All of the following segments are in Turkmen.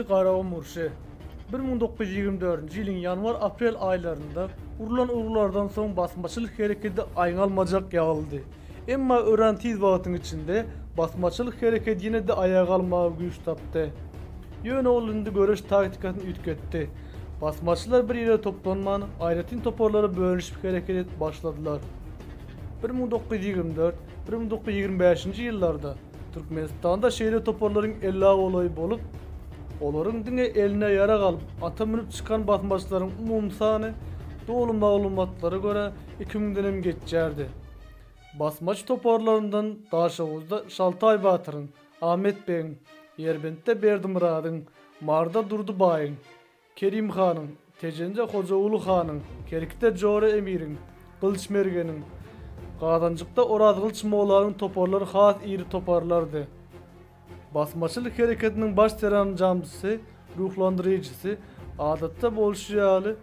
Birinci Qarabağ Murşi 1924 yılın yanvar-aprel aylarında urulan uğurlardan son basmaçılık hareketi aygalmacak yağıldı. Emma öğrentiyiz vaqtın içinde basmaçılık hareketi yine de ayağa kalmaya güç taptı. Yön olundu görüş taktikasını ütketti. Basmaçılar bir yere toplanman, ayretin toparları bölüşüp hareket başladılar. 1924-1925 yıllarda Türkmenistan'da şehirli toparların 50 olayı bolup, onların dine eline yara kalıp ata minip çıkan basmaçıların umum sani doğru malumatlara göre 2000 dönem geçerdi. Basmaç toparlarından Daşavuz'da Şaltay Batır'ın, Ahmet Bey'in, Yerbent'te Berdimurad'ın, Marda Durdubay'ın, Kerim Han'ın, Tecence Hocaoğlu Han'ın, Kerk'te Jore Emir'in, Kılıç Mergen'in, Qadancıqda Oraz Kılıç Moğolların toparları has iri toparlardı. Basmaçılık hareketinin baş serancamcısı, ruhlandırıcısı, adatta bolşiyalı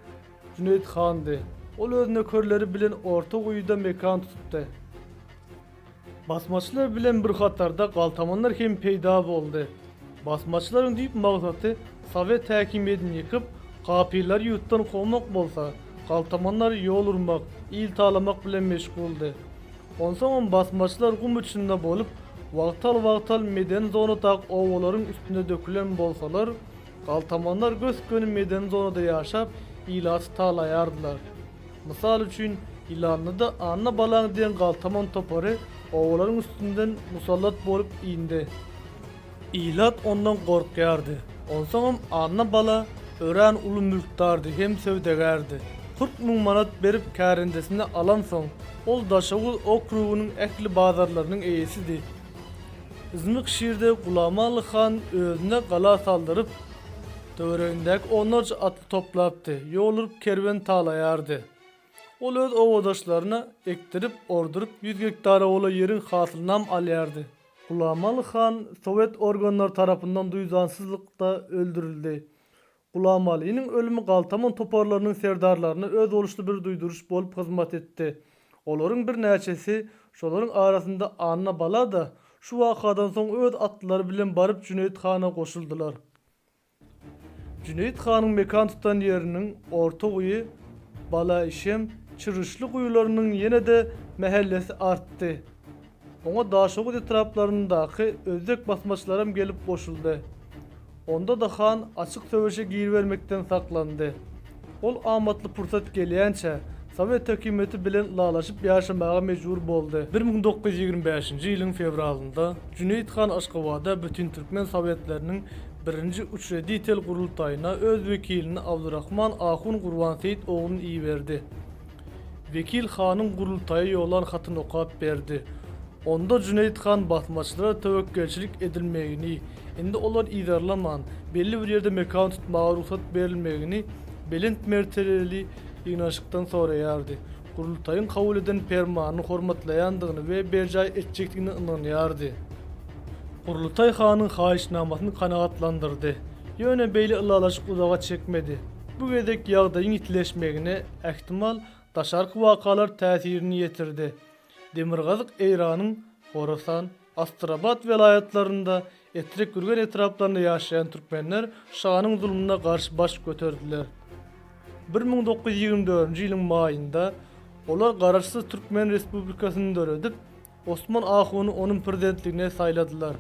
Cüneyt Han'dı. Ol öz nökörleri bilen orta uyuda mekan tuttu. Basmaçılar bilen bir hatarda qaltamanlar hem peyda boldu. Basmaçıların deyip maqsatı Sovet hakimiyetini yıkıp kapirler yurttan kovmak bolsa, qaltamanlar yol urmak, il talamak bilen meşguldu. Onsoň basmaçılar gum içinde bolup, wagtal meden zona tak owaların üstüne dökülen bolsalar, qaltamanlar göz gönü meden zonada yaşap, ilasy talayardylar. Misal üçin, ilanlıda anna balan diyen qaltaman topary owaların üstünden musallat bolup indi. İlat ondan korkyardy. Onsoň anna bala ören ulu mülkdardy hem sövdegerdi. 40 000 manat berip kärindesini alan soň, ol Daşavuz okrugunun ähli bazarlarynyň eýesidi. İzmik şiirde Gulamalı Han özüne gala saldyryp, töweregindäki onlarca atly toplapdy, ýolurup kerwen talayardy. Ol öz owadaşlaryna ektirip, ordurup 100 hektara ola ýerin hasylynam alýardy. Gulamalı Han Sowet organlar tarapyndan duýdansızlykda öldürildi. Gulamalynyň ölümi qaltaman toparlarynyň serdarlaryna öz oluşly bir duýduruş bolup hyzmat etdi. Olaryň bir näçesi şolaryň arasynda anna bala da şu wakadan soň öz atlary bilen baryp Cüneyt Hana goşuldylar. Cüneyt Hanyň mekan tutan ýeriniň orta uyu Bala işem çyrışly guyularynyň ýene-de mahallesi artdy. Oňa Daşavuz etraplaryndaky özek basmaçylarym gelip goşuldy. Onda da Han açyk söweşe gir vermekden saklandy. Ol amatly pursat gelýänçe Sovet hökümeti bilen lalaşyp ýaşamaga mejbur boldy. 1925-nji ýylyň fevralynda Cüneyt Han Aşgabatda bütün Türkmen Sowetleriniň birinji Üçreditel gurultaýyna öz wekilini Abdurrahman Ahun Gurbanseyit oğlunu iyi berdi. Vekil Han'ın gurultaýa ýolan hatyny okap berdi. Onda Cüneyt Han basmaçylara tewekkelçilik edilmegini, indi olar idarlaman, belli bir ýerde mekan tutmaga ruhsat berilmegini belent mertebeli ýynaşykdan soraýardy. Gurultaýyň kabul eden permanyny hormatlaýandygyny we berjay etjekdigini ynanýardy. Gurultaý Hanyň haýyşnamasyny kanagatlandyrdy. Ýöne beýle ılalaşyk uzaga çekmedi. Bu gedek ýagdaýyň itileşmegine ähtimal daşarky wakalar täsirini ýetirdi. Demirgazyk Eýranyň Horasan, Astrabat welaýatlarynda etrek gürgen etraplarynda ýaşaýan türkmenler şahanyň zulmuna garşy baş göterdiler. 1924-nji ýylyň maýynda olar Garaşsyz Türkmen Respublikasyny döredip, Osman Ahuny onuň prezidentligine saýladylar.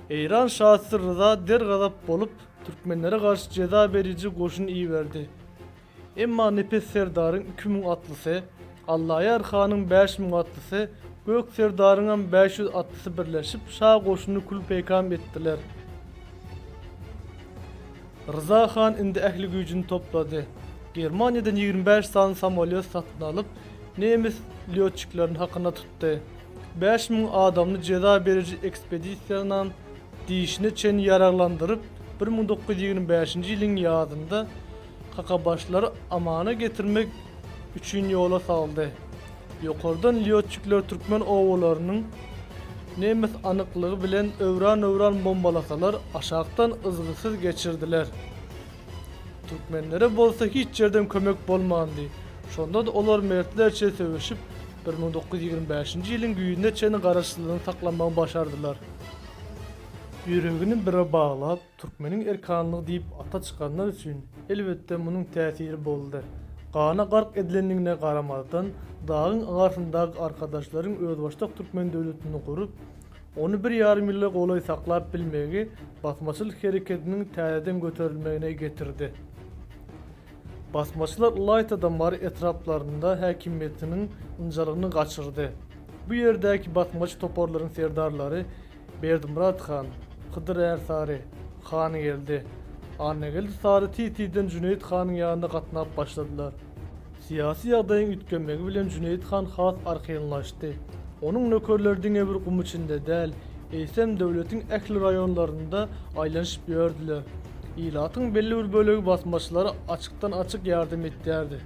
Eýran şahsy Rıza dergazap bolup türkmenlere garşy jeza berici goşun iýerdi. Emma Nepes serdaryň 2000 atlysy, Allahyar Hanyň 5000 atlysy, Gök serdarynyň 500 atlysy birleşip şah goşuny kulpeýkam etdiler. Rıza Han indi ähli güýjüni toplady. Germaniýadan 25 san samolyot satyn alyp, nemis lýotçyklaryny hakyna tutdy. 5000 adamly jeza berici ekspedisiýadan diýişini çen ýaraglandyryp 1925-nji ýylyň ýazynda Qaqabaşlary amana getirmek üçin ýola saldy. Ýokardan lýotçyklar türkmen owalarynyň nemis anyklygy bilen övran bombalasalar aşagtan ızgysyz geçirdiler. Türkmenlere bolsa hiç ýerden kömek bolmandy. Şonda da olar mertlerçe söwüşip 1925-nji ýylyň güýünde çeni garaşsyzlygyny saklamagy başardylar. Yüreğini bire bağlap, Türkmenin erkanlığı deyip ata çıkanlar üçün elbette bunun tesiri boldy. Gana gark edilenliğine qaramadan, dağın ağartındaky arkadaşların özbaşdaq Türkmen döwletini kurup, onu bir yarım ýylla golay saklap bilmegi basmaçylyk hereketiniň täzeden göterilmegine getirdi. Basmaçylar Layt adamları etraplarında häkimetiniň ynjalygyny gaçyrdy. Bu ýerdäki basmaçy toporlaryň serdarlary Berdimurat han, Hydyr Ersary han geldi. Annegildi Sary Titi'den Cüneyt hanyň ýanynda gatnap başladylar. Siyasi ýagdaýyň ütgenmegi bilen Cüneyt han has arkaýynlaşdy. Onuň nökerleri bir gum içinde däl, eýsem döwletiň ähli raýonlarynda aýlanyşyp ýördiler. İlatyň belli bir bölegi basmaçylara açykdan açyk ýardym etdirdi.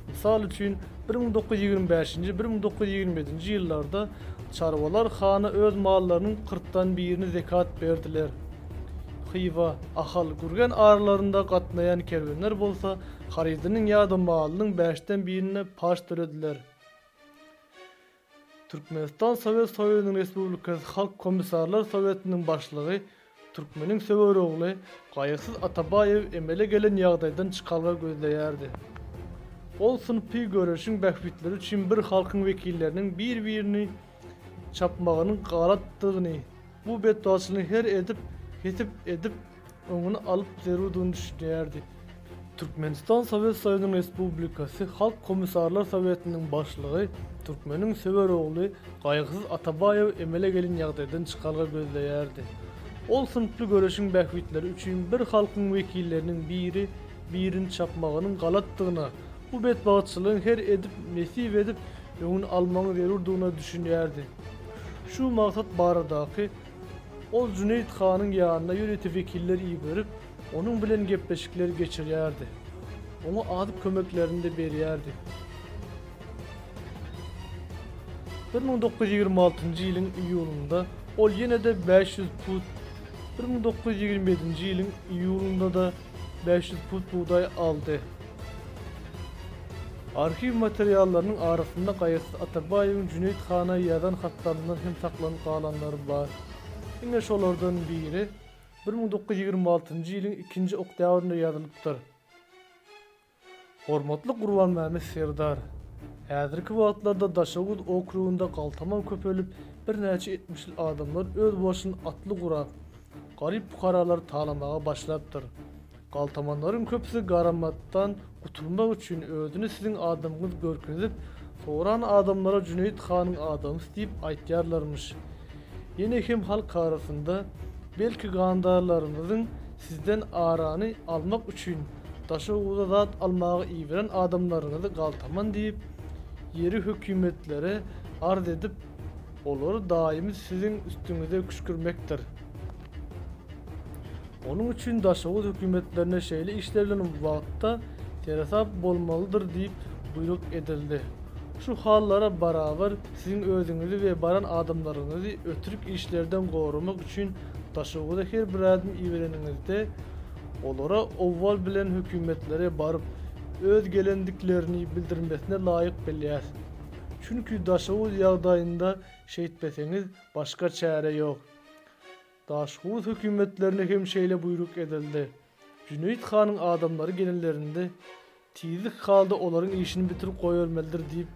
Misal üçin 1925-1927 ýyllarda çarwalar hana öz mallarynyň 40-dan birini zekat berdiler. Hywa, ahal gürgen aralarında gatnaýan kerwenler bolsa, haridynyň ýa-da malynyň 5-den birine paş törediler. Türkmenistan Sowet Soýunyň Respublikasy Halk Komissarlar Sowetiniň başlygy Türkmeniň söwer ogly Gaýysyz Atabaýew emele gelen ýagdaýdan çykalga gözleýärdi. Ol synpy göreşiň bähbitleri üçin bir halkyň wekilleriniň bir-birini çapmagynyň galatdygyny, bu bedbaçylygyny her edip öňüni alyp zerurdygyny düşünýärdi. Türkmenistan Sowet Soýunyň Respublikasy Halk Komissarlar Sowetiniň başlygy Türkmeniň söwer ogly Gaýysyz Atabaýew emele gelen ýagdaýdan çykalga gözleýärdi. Ol synply göreşiň bähbitleri üçin bir halkyň wekilleriniň birini çapmagynyň galatdygyna, bu bedbaçylygyny her mesip edip öňüni almagy zerurdygyna düşünýärdi. Şu maksat baradaky ol Cüneyt hanyň ýanyna ýönetip wekilleri ýigirip, onuň bilen gepleşikler geçirýärdi. Oňa adyp kömeklerini de berýärdi. 1926-njy ýylyň iýulynda ol ýene-de 500 put, 1927-nji ýylyň iýulynda da 500 put buğday aldy. Arxiv materiallarynyň arasynda Gaýysyz Atabaýewiň Cüneyt hana ýazan hatlaryndan hem saklanyp galanlary bar. Ine şolardan biri 1926-njy ýylyň 2-nji oktýabrynda ýazylypdyr. Hormatly Gurban Mämet Serdar, häzirki wagtlarda Daşawut okrugunda galtaman köpelip bir näçe 70 adamlar öz başyny atly gurap, garyp fukaralary talamaga başlapdyr. Galtamanlaryň köpüsi garamatdan gutulmak üçin özüni siziň adamyňyz görkezip, soran adamlara Cüneyt hanyň adamy diýip aýtýarlarmyş. Ýene hem halk arasynda belki gandarlaryňyzyň sizden arany almak üçin Daşawutda zat almagy iýeren adamlaryňyzy galtaman diýip ýeri hökümetlere arz edip, olary daimi siziň üstüňize küşkürmekdir. Onun üçin Daşawut hökümetlerine şeýle işler bilen wagtda terasap bolmalydyr diýip buyruk edildi. Şu hallara barabar siziň özüňizi we baran adamlaryňyzy ötürk işlerden gorumak üçin Daşawutda her bir adım iýereningizde olara owwal bilen hökümetlere baryp öz gelendiklerini bildirmesine laýyk bilýär. Çünki Daşawut ýagdaýynda şeýitmeseňiz başga çäre ýok. Daşawut hökümetlerine hem şeýle buyruk edildi. Cüneyt hanyň adamlary gelenlerinde tizlik halda olaryň işini bitirip goýarmalydyr diýip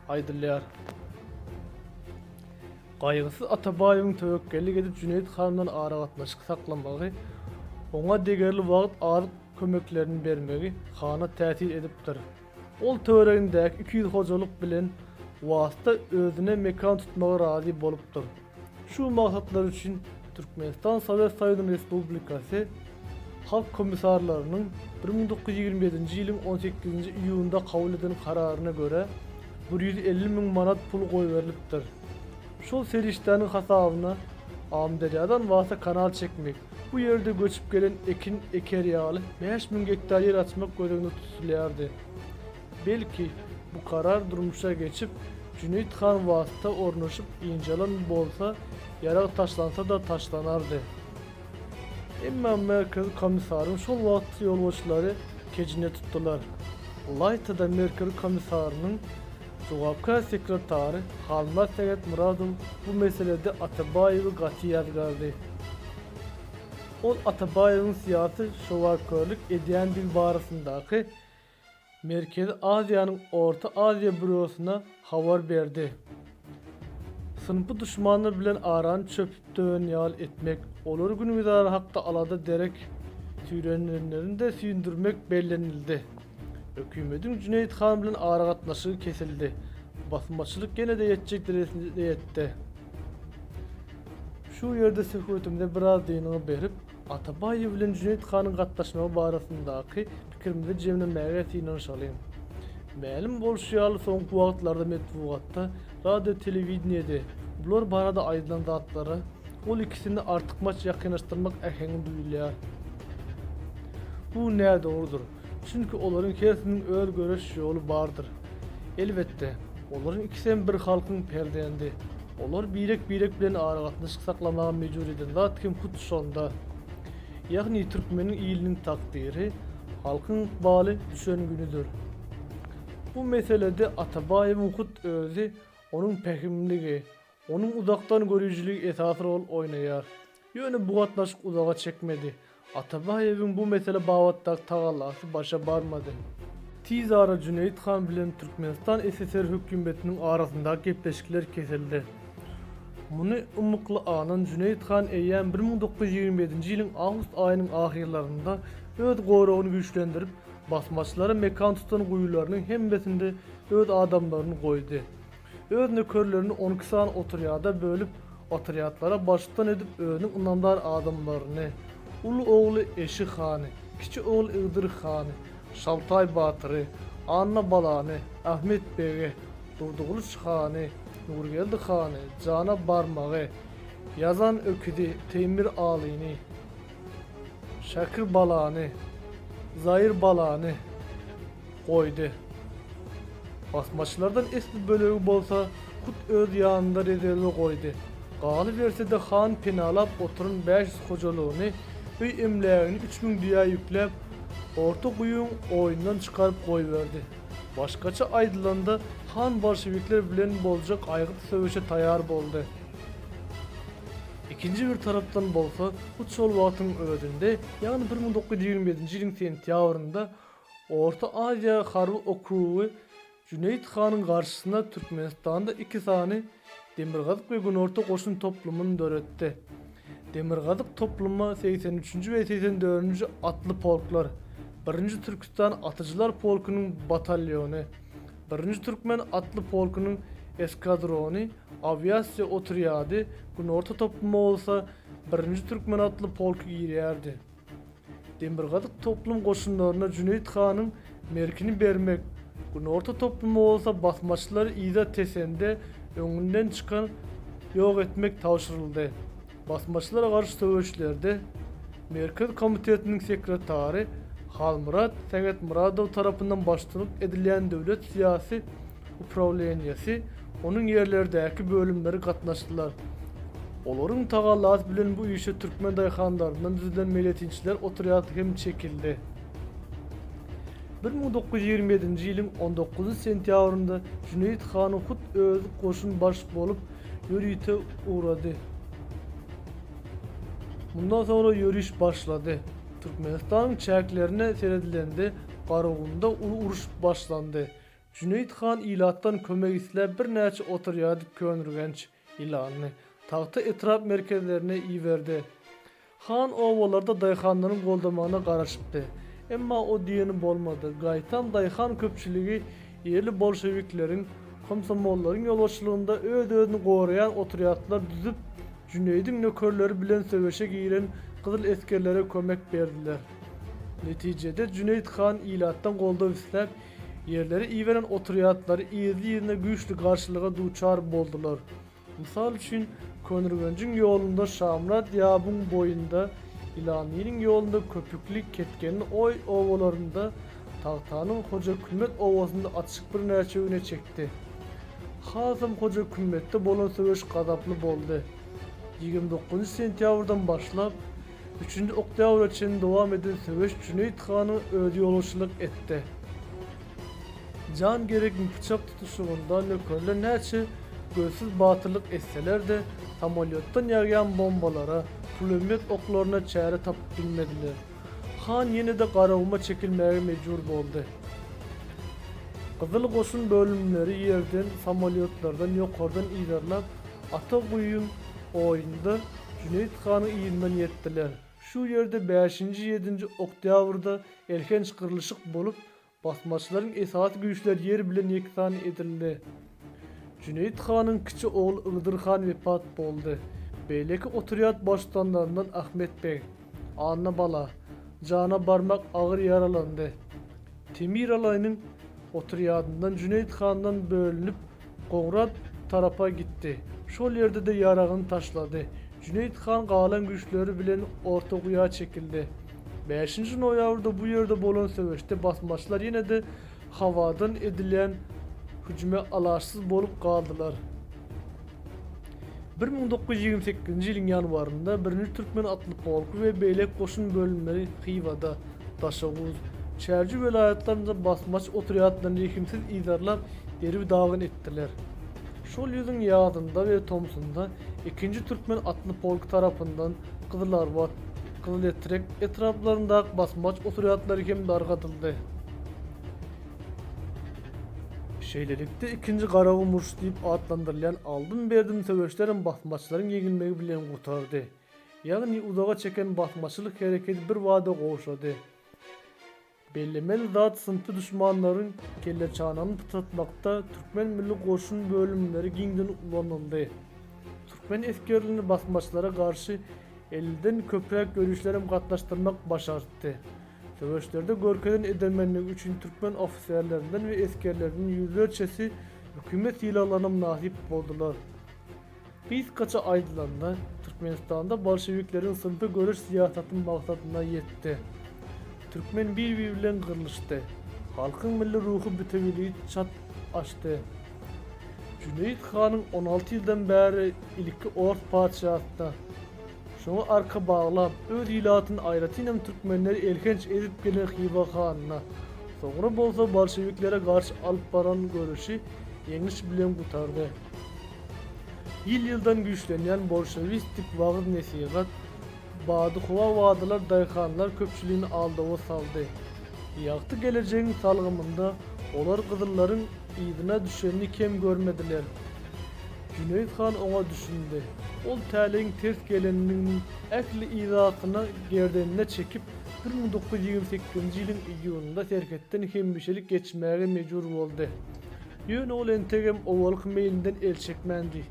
aýdylýar. Gaýysyz Atabaýewiň töwekkillik edip Cüneyt handan ara gatnaşyk saklamagy, oňa degerli wagt alyp kömeklerini bermegi hana täsir edipdir. Ol töweregindäki 200 hojalyk bilen wasta özüne mekan tutmagy razy bolupdyr. Şu maksatlar üçin Türkmenistan Sowet Soýunyň Respublikasy Halk Komissarlarynyň 1927-nji ýylyň 18-nji iýulynda kabul edilen kararyna göre 150 000 manat pul goýberilipdir. Şol serişdäniň hasabyna Amderýadan wasa kanal çekmek, bu ýerde göçüp gelen ekin ekerýaly 5000 hektar ýer açmak gözüňde tutulýardy. Belki bu karar durmuşa geçip Cüneyt han wasta ornaşyp injalan bolsa, ýarag taşlansa da taşlanardy. Emma merkez komisaryň şol wagt ýolbaşçylary kejine tutdular. Laytada merkez komisarynyň jogapkar sekretary Halmat Seget Muradow bu meselede Atabaýewi gaty ýazgardy. Ol Atabayev'in siyasi şovakörlük ediyen dil barısındaki Merkezi Asya'nın Orta Asya bürosuna haber verdi. Sınıfı düşmanlar bilen aran çöpüp dön yal etmek, olur günümüzde hakta alada derek sürenlerini de sündürmek bellenildi. Hükümetin Cüneyt Han bilen ara katnaşı kesildi. Basmaçılık gene de yetecek derecesinde yetti. Şu yerde söhbetimde biraz değinini berip, Atabayev bilen Cüneyt Han'ın katnaşma barasındaki fikrimde cemlemeye tinanış alayım. Ma'lum bolşayalı soňky wagtlarda metbuatda, radio telewideniyede bular barada aýdylan zatlara ol ikisini artykmaç ýakynlaşdyrmak äheni duýulýar. Bu näde doğrudur? Çünki olaryň hersiniň öz göreş ýoly bardyr. Elbetde, olaryň ikisi bir halkyň perdendi. Olar birek bilen ara gatnaşyk saklamagy mejbur eden zat kim hut şonda. Ýagny türkmeniň ýylnyň takdiri halkyň ykbaly düşen günüdür. Bu meselede Atabayev'in hut özü, onun pehimligi, onun uzaktan görücülüğü esas rol oynayar. Yönü bu gatnaşyk uzağa çekmedi. Atabayev'in bu mesele bavatdak tagallası başa barmadı. Tiz ara Cüneyt Han bilen Türkmenistan SSR hükümetinin arasında gepleşikler kesildi. Bunu umukly anan Cüneyt Han eýen 1927-nji ýylyň awgust aýynyň ahirlerinde öz goragyny güýçlendirip, basmaçlara mekan tutan guýularynyň hemmesinde öz adamlaryny goýdy. Öz nökerlerini 12 san oturyada bölüp, oturyatlara başlyk edip özüniň ynamdar adamlaryny, ulu ogly Eşi Hany, kiçi ogly Ygdyr Hany, Şaltay Batyry, Anna Balany, Ahmet Bege, Durduguluş Hany, Nurgeldi Hany, Cana Barmagy, Yazan Öküdi, Temir Alyny, Şakir Balany, Zahir Balany goýdy. Basmaçlardan esli bölegi bolsa kut öz ýanynda rezerwe goýdy. Galy berse de Han penalap oturun 500 hojalygyny, öý emlegini 3000 diýä ýükläp, orta guýun oýundan çykaryp goýberdi. Başgaça aýdylanda Han bolşewikler bilen boljak aýgyt söwüşe taýar boldy. İkinci bir taraftan bolsa, bu çol wagtyň özünde, ýagny 1927-nji ýylyň sentýabrynda Orta Asya harby okrugy Cüneyt Han'ın karşısına Türkmenistan'da 2 sany Demirgazyk we Günorta goşun toplumyny döretdi. Demirgazyk toplumy 83 we 84 atly polklar, 1-nji Türkistan atyjylar polkunyň batalyony, 1-nji Türkmen atly polkunyň eskadrony, aviasiýa oturyady, Günorta toplumy bolsa 1-nji Türkmen atly polky ýerýärdi. Demirgazyk toplum goşunlaryna Cüneyt Han'ın merkini bermek, Günorta toplumy bolsa basmaçylary ýa tesende öňünden çykan ýok etmek tawşyryldy. Basmaçylara garşy söwüşlerde Merkez Komitetiniň sekretary Halmurat Seget Muradow tarapyndan başçylyk edilen döwlet syýasy upravleniýasy onuň ýerlerdäki bölümleri gatnaşdylar. Olaryň tagallaz bilen bu işe Türkmen daýhanlaryndan düzülen meletinçiler oturyat hem çekildi. 1927-nji ýylyň 19 sentýabrynda Cüneyt Han hut özü goşun baş bolup ýörüýte uğrady. Bundan sonra ýörüş başlady. Türkmenistanyň çäklerine seredilendi, garagunda ulu uruş başlandy. Cüneyt Han ilatdan kömek isläp bir näçe oturyady könürgenç ilany tagta etrap merkezlerine iýerdi. Han owalarda daýhanlaryň goldamagyna garaşypdy. Emma o diýeni bolmady. Gaýtan daýhan köpçüligi ýerli bolşewikleriň, komsomollaryň ýolbaşçylygynda öz-özüni goraýan oturyatlar düzüp, Cüneyt'in nökerleri bilen söwüşe giren gyzyl eskerlere kömek berdiler. Netijede Cüneyt Han ilatdan goldaw isläp, ýerleri iýeren oturyatları ýerli-ýerine güýçli garşylyga duçar boldular. Misal üçin, Könürgenjiň ýolunda Şamrat ýabyň boýunda, İlanyň ýolunda köpüklik ketkenli oy owalarynda, Tagtanyň Hoja Kümmet owasynda atşyk bir näçe öne çekdi. Hasam Hoja Kümmetde bolan söwüş gazaply boldy. 29 sentýabrdan başlap 3 oktýabraçyn dowam eden söwüş Cüneyt Hany öýdi ýoluşlyk etdi. Can gerekli bıçak tutuşugunda nökerler näçe gözsüz batırlık etseler de samolyottan yağyan bombalara, pulemyot oklarına çare tapıp bilmediler. Han yine de qaravuma çekilmeye mecbur boldy. Kızıl Qoşun bölümleri yerden, samolyotlardan, yukarıdan ilerlep ata kuyun oyunda Cüneyt Han'ı iyinden yettiler. Şu yerde 5-7 oktyabrda erkenç kırılışık bolup basmaçların esas güçler yer bilen yeksan edildi. Cüneyt Han'ın kiçi oğlu Iğdır Han vefat boldy. Beyleki oturiyat baştanlarından Ahmet Bey, Anna Bala, cana barmak ağır yaralandı. Temir alayının oturiyadından Cüneyt Han'dan bölünüp Konrad tarafa gitti. Şol yerde de yarağını taşladı. Cüneyt Han qalan güçleri bilen ortaguya çekildi. 5. noyavrda bu yerde bolan söveşte basmaçlar yine de havadan edilen hücüme alaşsız bolup kaldılar. 1928 yılın yanvarında 1. Türkmen atlı polku ve beylek koşun bölümleri Xivada, Daşavuz, Çerci velayetlerinde basmaç oturiyatlarını yekimsiz izarlar eri dağın ettiler. Şol yüzün yağdında ve Tomsun'da 2. Türkmen atlı polku tarafından Kızılarvat, Kızıletrek etraflarında basmaç oturiyatları hem dargatıldı. Şeylelikte 2. Qaravumuş deyip adlandırılan aldın berdim söveçlerin basmaçların yegilmegi bilen kurtardı. Yani uzağa çeken basmaçılık hareketi bir vada qoğuşadı. Bellemel zat sınıfı düşmanların kelle çananı tutatmakta Türkmen Milli Qoşun bölümleri giňden ulanıldı. Türkmen eskerlerini basmaçlara karşı elden köprek görüşlerim katlaştırmak başardı. Söveçlerde görkeden edemenlik üçün Türkmen ofiserlerinden ve eskerlerinin yüzlerçesi hükümet ilalanım nasip boldular. Biz kaça aydılanda Türkmenistan'da Bolşeviklerin sınıfı görüş siyasetinin maksatına yetti. Türkmen birbirinden kırılıştı. Halkın milli ruhu bütünlüğü çat açtı. Cüneyt Han'ın 16 yıldan beri ilki Ort padişahında. Şoňa arka bağlap, öz ilatyny aýratynam türkmenleri elkenç edip gelen Xiva Han'na. Soňra bolsa bolşeviklere garşy alyp baran görüşi ýeňiş bilen gutardy. Ýyl-ýyldan güýçlenýän bolşewistik wagt nesihat, bady-howa wadalar daýhanlar köpçüligini aldyga saldy. Ýagty gelecegiň salgymynda olar Kızıllaryň ýygyna düşenini kem görmediler. Cüneyt Han ona düşündü. Ol täliň ters geleniniň äkli izatyny gerdenine çekip 1928 ýylyň iýununda serketden hembişelik geçmäge mejbur boldy. Ýöne ol entegem owalyk meýlinden el çekmändi.